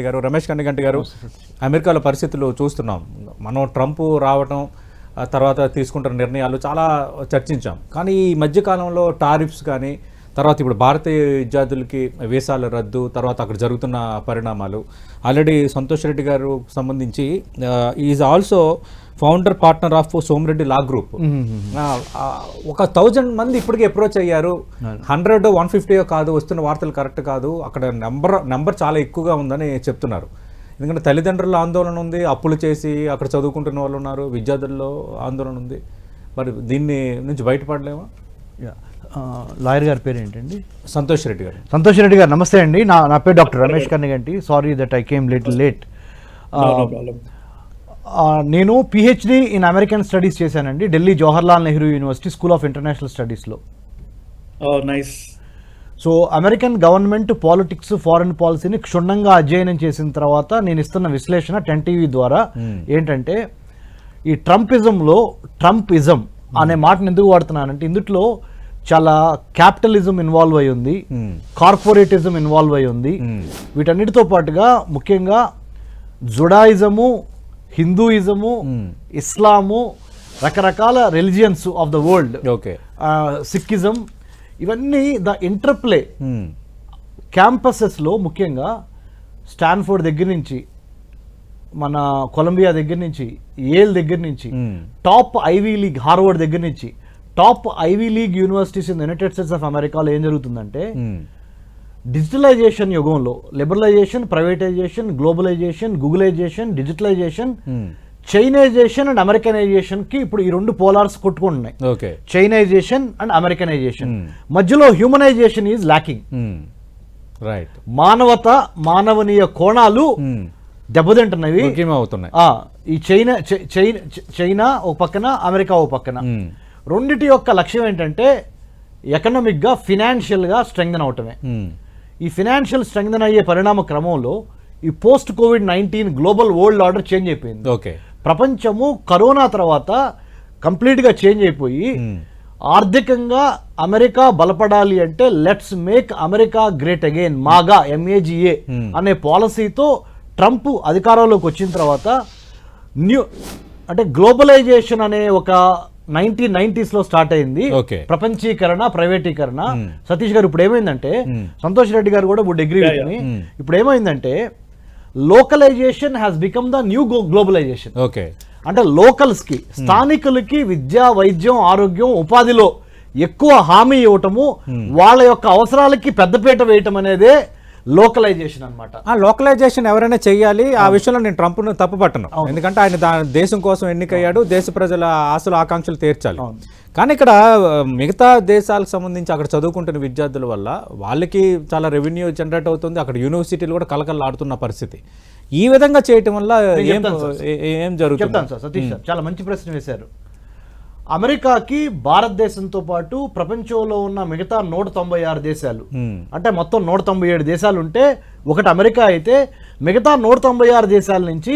గారు రమేష్ కన్నిగంటి గారు, అమెరికాలో పరిస్థితులు చూస్తున్నాం. మనం ట్రంప్ రావటం తర్వాత తీసుకుంటున్న నిర్ణయాలు చాలా చర్చించాం. కానీ ఈ మధ్యకాలంలో టారిఫ్స్ కానీ, తర్వాత ఇప్పుడు భారతీయ విద్యార్థులకి వీసాల రద్దు, తర్వాత అక్కడ జరుగుతున్న పరిణామాలు. ఆల్రెడీ సంతోష్ రెడ్డి గారు సంబంధించి is also founder partner of Somireddy law group. ఒక 1000 మంది ఇప్పటికీ అప్రోచ్ అయ్యారు. 100 150 కాదు, వస్తున్న వార్తలు కరెక్ట్ కాదు. అక్కడ నెంబర్ చాలా ఎక్కువగా ఉందని చెప్తున్నారు. ఎందుకంటే తల్లిదండ్రుల ఆందోళన ఉంది, అప్పులు చేసి అక్కడ చదువుకుంటున్న వాళ్ళు ఉన్నారు, విద్యార్థుల్లో ఆందోళన ఉంది. మరి దీన్ని నుంచి బయటపడలేమా? లాయర్ గారి పేరు ఏంటండి? సంతోష్ రెడ్డి గారు. సంతోష్ రెడ్డి గారు నమస్తే అండి. నా పేరు doctor Ramesh Kanniganti. Sorry that I came little late. నేను పిహెచ్డి ఇన్ అమెరికన్ స్టడీస్ చేశానండి, Delhi Jawaharlal Nehru university school of international స్టడీస్లో. Nice. So American government politics, foreign పాలసీని క్షుణ్ణంగా అధ్యయనం చేసిన తర్వాత నేను ఇస్తున్న విశ్లేషణ 10 TV ద్వారా ఏంటంటే, ఈ ట్రంపిజంలో ట్రంపిజం అనే మాటను ఎందుకు వాడుతున్నానంటే, ఇందులో చాలా క్యాపిటలిజం ఇన్వాల్వ్ అయి ఉంది, కార్పొరేటిజం ఇన్వాల్వ్ అయి ఉంది. వీటన్నిటితో పాటుగా ముఖ్యంగా జుడాయిజము, హిందూయిజము, ఇస్లాము, రకరకాల religions of the world, Sikhism, ఇవన్నీ ద ఇంటర్ప్లే క్యాంపసెస్లో ముఖ్యంగా స్టాన్ఫోర్డ్ దగ్గర నుంచి, మన కొలంబియా దగ్గర నుంచి, ఏల్ దగ్గర నుంచి, టాప్ ఐవీ లీగ్ హార్వర్డ్ దగ్గర నుంచి top Ivy League universities in United States of అమెరికాలో ఏం జరుగుతుందంటే, డిజిటలైజేషన్ యుగంలో liberalization, privatization, globalization, Googlization, digitalization, Chinaization and Americanization కి ఇప్పుడు ఈ 2 పోలార్స్ కొట్టుకుంటున్నాయి. చైనైజేషన్ అండ్ అమెరికనైజేషన్ మధ్యలో హ్యూమనైజేషన్ ఈజ్ లాకింగ్. రైట్. మానవనీయ కోణాలు దెబ్బతింటున్నవి. ఈ చైనా ఒక పక్కన, అమెరికా ఒక పక్కన. రెండిటి యొక్క లక్ష్యం ఏంటంటే ఎకనామిక్గా, ఫినాన్షియల్గా స్ట్రెంగ్థన్ అవటమే. ఈ ఫినాన్షియల్ స్ట్రెంగ్థన్ అయ్యే పరిణామ క్రమంలో ఈ post COVID-19 global world order change అయిపోయింది. ప్రపంచము కరోనా తర్వాత కంప్లీట్గా చేంజ్ అయిపోయి, ఆర్థికంగా అమెరికా బలపడాలి అంటే let's make America great again, MAGA MAGA అనే పాలసీతో ట్రంప్ అధికారంలోకి వచ్చిన తర్వాత అంటే గ్లోబలైజేషన్ అనే ఒక 1990s లో స్టార్ట్ అయింది ప్రపంచీకరణ, ప్రైవేటీకరణ. సతీష్ గారు ఇప్పుడు ఏమైందంటే, సంతోష్ రెడ్డి గారు కూడా వుడ్ అగ్రీ విత్ మీ, ఇప్పుడు ఏమైందంటే localization has become the new globalization. అంటే లోకల్స్ కి, స్థానికులకి విద్య, వైద్యం, ఆరోగ్యం, ఉపాధిలో ఎక్కువ హామీ ఇవ్వటము, వాళ్ళ యొక్క అవసరాలకి పెద్దపీట వేయటం అనేదే లోకలైజేషన్ అనమాట. లోకలైజేషన్ ఎవరైనా చెయ్యాలి. ఆ విషయంలో నేను ట్రంప్ను తప్పుపట్టను. ఎందుకంటే ఆయన దేశం కోసం ఎన్నికయ్యాడు, దేశ ప్రజల ఆశలు, ఆకాంక్షలు తీర్చాలి. కానీ ఇక్కడ మిగతా దేశాలకు సంబంధించి అక్కడ చదువుకుంటున్న విద్యార్థుల వల్ల వాళ్ళకి చాలా రెవెన్యూ జనరేట్ అవుతుంది. అక్కడ యూనివర్సిటీలు కూడా కలకల్లాడుతున్న పరిస్థితి. ఈ విధంగా చేయటం వల్ల ఏం జరుగుతుంది? చెప్తాను సార్. సతీష్ సార్ చాలా మంచి ప్రశ్న వేశారు. అమెరికాకి భారతదేశంతో పాటు ప్రపంచంలో ఉన్న మిగతా 196 దేశాలు, అంటే మొత్తం 197 దేశాలు ఉంటే ఒకటి అమెరికా అయితే, మిగతా 196 దేశాల నుంచి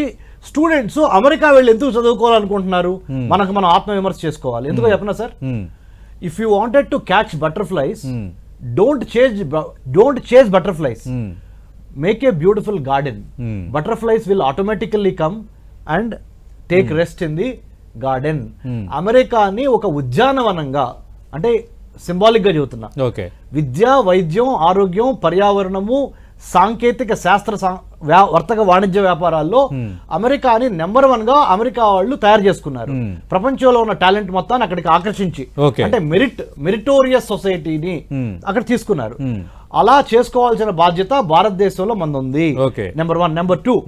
స్టూడెంట్స్ అమెరికా వెళ్ళి ఎందుకు చదువుకోవాలనుకుంటున్నారు? మనం ఆత్మవిమర్శ చేసుకోవాలి. ఎందుకో చెప్పనా sir? If you wanted to catch butterflies, don't chase butterflies, make a beautiful garden. Butterflies will automatically come and take rest in the garden. అమెరికాని ఒక ఉద్యానవనంగా, అంటే సింబాలిక్ గా చెబుతున్నా, విద్య, వైద్యం, ఆరోగ్యం, పర్యావరణము, సాంకేతిక శాస్త్ర, వర్తక వాణిజ్య వ్యాపారాల్లో అమెరికాని నెంబర్ 1 గా అమెరికా వాళ్ళు తయారు చేసుకున్నారు. ప్రపంచంలో ఉన్న టాలెంట్ మొత్తాన్ని అక్కడికి ఆకర్షించి, అంటే మెరిటోరియస్ సొసైటీని అక్కడ తీసుకున్నారు. అలా చేసుకోవాల్సిన బాధ్యత భారతదేశంలో మనది ఉంది. Number 1. Number 2,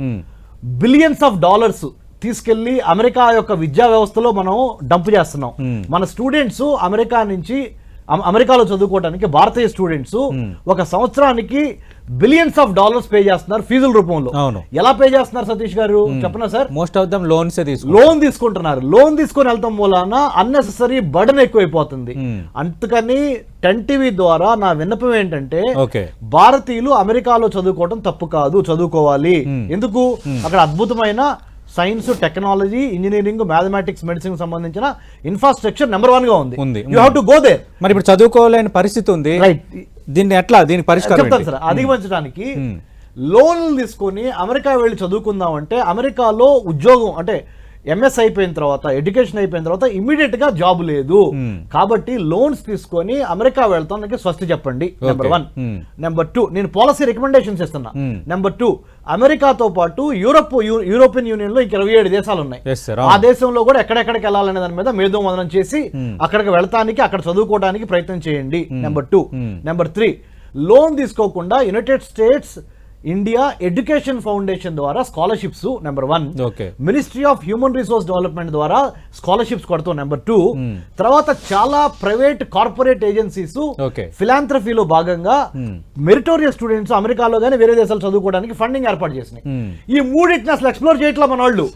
billions of dollars తీసుకెళ్లి అమెరికా యొక్క విద్యా వ్యవస్థలో మనం డంప్ చేస్తున్నాం. మన స్టూడెంట్స్ అమెరికాలో చదువుకోవడానికి, భారతీయ స్టూడెంట్స్ ఒక సంవత్సరానికి బిలియన్స్ ఆఫ్ డాలర్స్ పే చేస్తున్నారు ఫీజుల రూపంలో. ఎలా పే చేస్తున్నారు సతీష్ గారు చెప్పనా sir? Most of them loan తీసుకుంటున్నారు. లోన్ తీసుకొని వెళ్తాం మూలాన అన్నెసెసరీ బర్డెన్ ఎక్కువైపోతుంది. అందుకని 10 TV ద్వారా నా విన్నపం ఏంటంటే, భారతీయులు అమెరికాలో చదువుకోవడం తప్పు కాదు, చదువుకోవాలి. ఎందుకు? అక్కడ అద్భుతమైన science, technology, engineering, mathematics, medicine సంబంధించిన ఇన్ఫ్రాస్ట్రక్చర్ నెంబర్ 1 గా ఉంది. You have to go there. మరి ఇప్పుడు చదువుకోలేని పరిస్థితి ఉంది. దీన్ని పరిష్కారం చెప్తాను సార్. అధిగమించడానికి లోన్లు తీసుకొని అమెరికా వెళ్ళి చదువుకుందాం అంటే అమెరికాలో ఉద్యోగం అంటే ఎంఎస్ అయిపోయిన తర్వాత ఎడ్యుకేషన్ అయిపోయిన తర్వాత ఇమీడియట్ గా జాబ్ లేదు. కాబట్టి లోన్స్ తీసుకొని అమెరికా వెళ్తానికి స్వస్తి చెప్పండి. నెంబర్ 1. నెంబర్ 2, నేను పాలసీ రికమెండేషన్స్ ఇస్తున్నా. నెంబర్ 2, అమెరికాతో పాటు యూరోపియన్ యూనియన్ లో ఇంక 27 దేశాలు ఉన్నాయి. ఆ దేశంలో కూడా ఎక్కడెక్కడికి వెళ్ళాలనే దాని మీద మేధోమథనం చేసి అక్కడికి వెళ్తానికి అక్కడ చదువుకోవడానికి ప్రయత్నం చేయండి. నెంబర్ 2. నెంబర్ 3, లోన్ తీసుకోకుండా United States India education foundation ద్వారా scholarships number 1, ministry of human resource development ద్వారా స్కాలర్షిప్స్ కొడతాం నెంబర్ 2. తర్వాత చాలా ప్రైవేట్ కార్పొరేట్ ఏజెన్సీస్ ఫిలాంథ్రఫీలో భాగంగా మెరిటోరియస్ స్టూడెంట్స్ అమెరికాలో గానీ వేరే దేశాలు చదువుకోవడానికి ఫండింగ్ ఏర్పాటు చేసినాయి. ఈ మూడింటిని అసలు ఎక్స్ప్లోర్ చేయట్లా మన వాళ్ళు.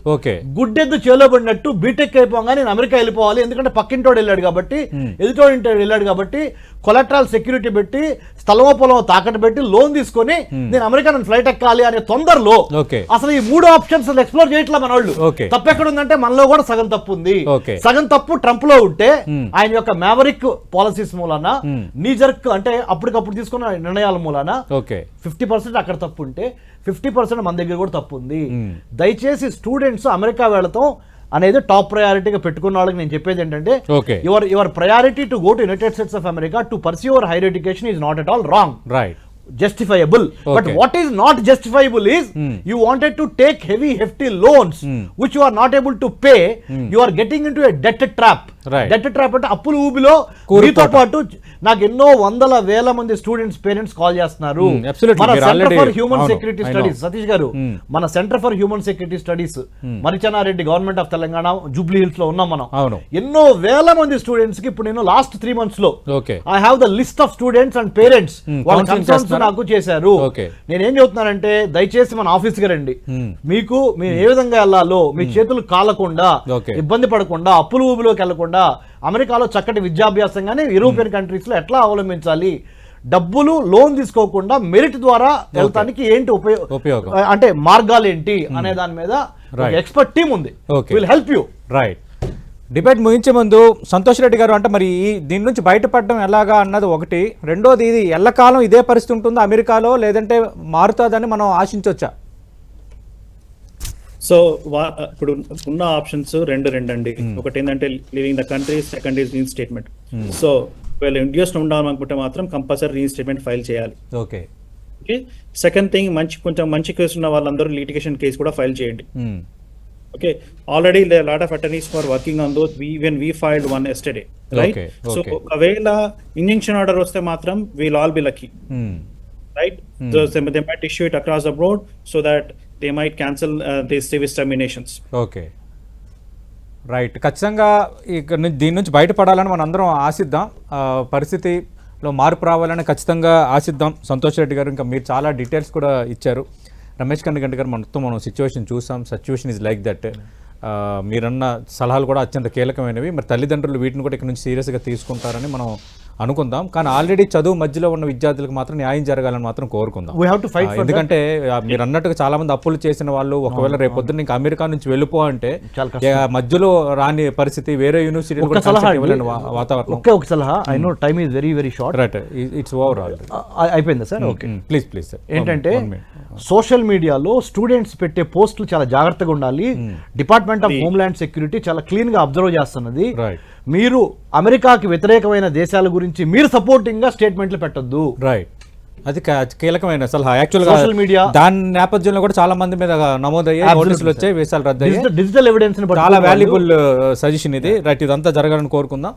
గుడ్డెద్దు చేలోబడినట్టు బీటెక్ అయిపోగానే నేను అమెరికా వెళ్ళిపోవాలి, ఎందుకంటే పక్కింటోడు వెళ్ళాడు కాబట్టి, ఎదుటోడు వెళ్ళాడు కాబట్టి, కొలెటరల్ సెక్యూరిటీ పెట్టి స్థలమో పొలమో తాకట్టు పెట్టి లోన్ తీసుకొని నేను అమెరికా ఫ్లైట్ ఎక్కాలి అనే తొందరలో అసలు ఈ 3 ఆప్షన్స్ ఎక్స్ప్లోర్ చేయట్లా మన వాళ్ళు. తప్పు ఎక్కడ ఉందంటే మనలో కూడా సగం తప్పు ఉంది. సగం తప్పు ట్రంప్ లో ఉంటే ఆయన యొక్క మ్యావరిక్ పాలసీస్ మూలాన నీజర్క్ అంటే అప్పటికప్పుడు తీసుకున్న నిర్ణయాల మూలాన 50% అక్కడ తప్పు ఉంటే 50% మన దగ్గర కూడా తప్పు ఉంది. దయచేసి స్టూడెంట్స్ అమెరికా వెళతాం అనేది టాప్ ప్రయారిటీగా పెట్టుకున్న వాళ్ళకి నేను చెప్పేది ఏంటంటే your priority to go to United States of America to pursue your higher education is not at all wrong, justifiable. But what is not justifiable is you wanted to take hefty loans which you are not able to pay. You are getting into a debt trap. Debt trap అంటే అప్పులు ఊబిలో మీతో పాటు నాకు ఎన్నో వందల వేల మంది స్టూడెంట్స్ పేరెంట్స్ కాల్ చేస్తున్నారు. మన centre for human security studies, Satish గారు, మన centre for human security studies మరిచెన్నారెడ్డి government of Telangana Jubilee hills లో ఉన్నాం మనం. ఎన్నో వేల మంది స్టూడెంట్స్ కి ఇప్పుడు నేను లాస్ట్ 3 months లో I have the list of students and parents వాళ్ళ కన్సర్న్స్ నాకు చేశారు. నేనేం చెబుతున్నానంటే దయచేసి మన ఆఫీస్ కి రండి, మీకు మీరు ఏ విధంగా వెళ్ళాలో మీ చేతులు కాలకుండా ఇబ్బంది పడకుండా అప్పులు ఊబిలోకి వెళ్లకుండా అమెరికాలో చక్కటి విద్యాభ్యాసం కానీ యూరోపియన్ కంట్రీస్ లో ఎట్లా అవలంబించాలి, డబ్బులు లోన్ తీసుకోకుండా మెరిట్ ద్వారా వెళ్తానికి ఏంటి ఉపయోగం అంటే మార్గాలు ఏంటి అనే దాని మీద ఎక్స్పర్ట్ టీమ్ ఉంది. Will help you. Right. Debate ముగించే ముందు సంతోష్ రెడ్డి గారు, అంటే మరి దీని నుంచి బయటపడడం ఎలాగా అన్నది ఒకటి, రెండోది ఇది ఎల్లకాలం ఇదే పరిస్థితి ఉంటుందా అమెరికాలో, లేదంటే మారుతుందని మనం ఆశించవచ్చా? సో ఇప్పుడు ఉన్న ఆప్షన్స్ రెండు అండి. ఒకటి ఏంటంటే living the country, second is reinstatement. So వీళ్ళు ఇండియాస్ లో ఉండాలనుకుంటే మాత్రం కంపల్సరీ రీఇన్స్టేట్మెంట్ ఫైల్ చేయాలి. ఓకే. సెకండ్ థింగ్, కొంచెం మంచి కేసు ఉన్న వాళ్ళందరూ లిటిగేషన్ కేసు కూడా ఫైల్ చేయండి. Okay. Already lot of attorneys for working on those. Even we filed one yesterday, right? So ఒకవేళ ఇంజంక్షన్ ఆర్డర్ వస్తే మాత్రం we'll all be lucky, right? So they might issue it across the board so that they might cancel these service terminations. Okay. Right. ఖచ్చితంగా దీని నుంచి బయటపడాలని మనం అందరం ఆశిద్దాం. పరిస్థితిలో మార్పు రావాలని ఖచ్చితంగా ఆశిద్దాం. సంతోష్ రెడ్డి గారు, ఇంకా మీరు చాలా డీటెయిల్స్ కూడా ఇచ్చారు. రమేష్ కన్నిగంటి గారు, మనం సిచ్యువేషన్ చూసాం. Situation is like that. మీరన్న సలహాలు కూడా అత్యంత కీలకమైనవి. మరి తల్లిదండ్రులు వీటిని కూడా ఇక్కడ నుంచి సీరియస్గా తీసుకుంటారని మనం అనుకుందాం. కానీ ఆల్రెడీ చదువు మధ్యలో ఉన్న విద్యార్థులకు మాత్రం న్యాయం జరగాలని మాత్రం కోరుకుందాం. ఎందుకంటే మీరు అన్నట్టుగా చాలా మంది అప్పులు చేసిన వాళ్ళు ఒకవేళ రేపొద్దున ఇంకా అమెరికా నుంచి వెళ్ళిపో అంటే మధ్యలో రాని పరిస్థితి, వేరే యూనివర్సిటీ వాతావరణం. ఒక సలహా, I know time is very very short. Right, it's over. అయిపోయిందా సార్? Okay, please sir. ఏంటంటే సోషల్ మీడియాలో స్టూడెంట్స్ పెట్టే పోస్టులు చాలా జాగ్రత్తగా ఉండాలి. డిపార్ట్మెంట్ ఆఫ్ హోమ్ల్యాండ్ సెక్యూరిటీ చాలా క్లీన్ గా అబ్జర్వ్ చేస్తున్నది. మీరు అమెరికాకి వ్యతిరేకమైన దేశాల గురించి మీరు సపోర్టింగ్ గా స్టేట్మెంట్లు పెట్టొద్దు. రైట్, అది కీలకమైన సలహా. యాక్చువల్గా సోషల్ మీడియా దాని నేపథ్యంలో కూడా చాలా మంది మీద నమోదయ్యాయి, నోటీసులు వచ్చాయి, వీసాలు రద్దు అయ్యాయి. డిజిటల్ ఎవిడెన్స్ చాలా వాల్యుబుల్ సజెషన్ ఇది. రైట్, ఇదంతా జరగాలని కోరుకుందాం.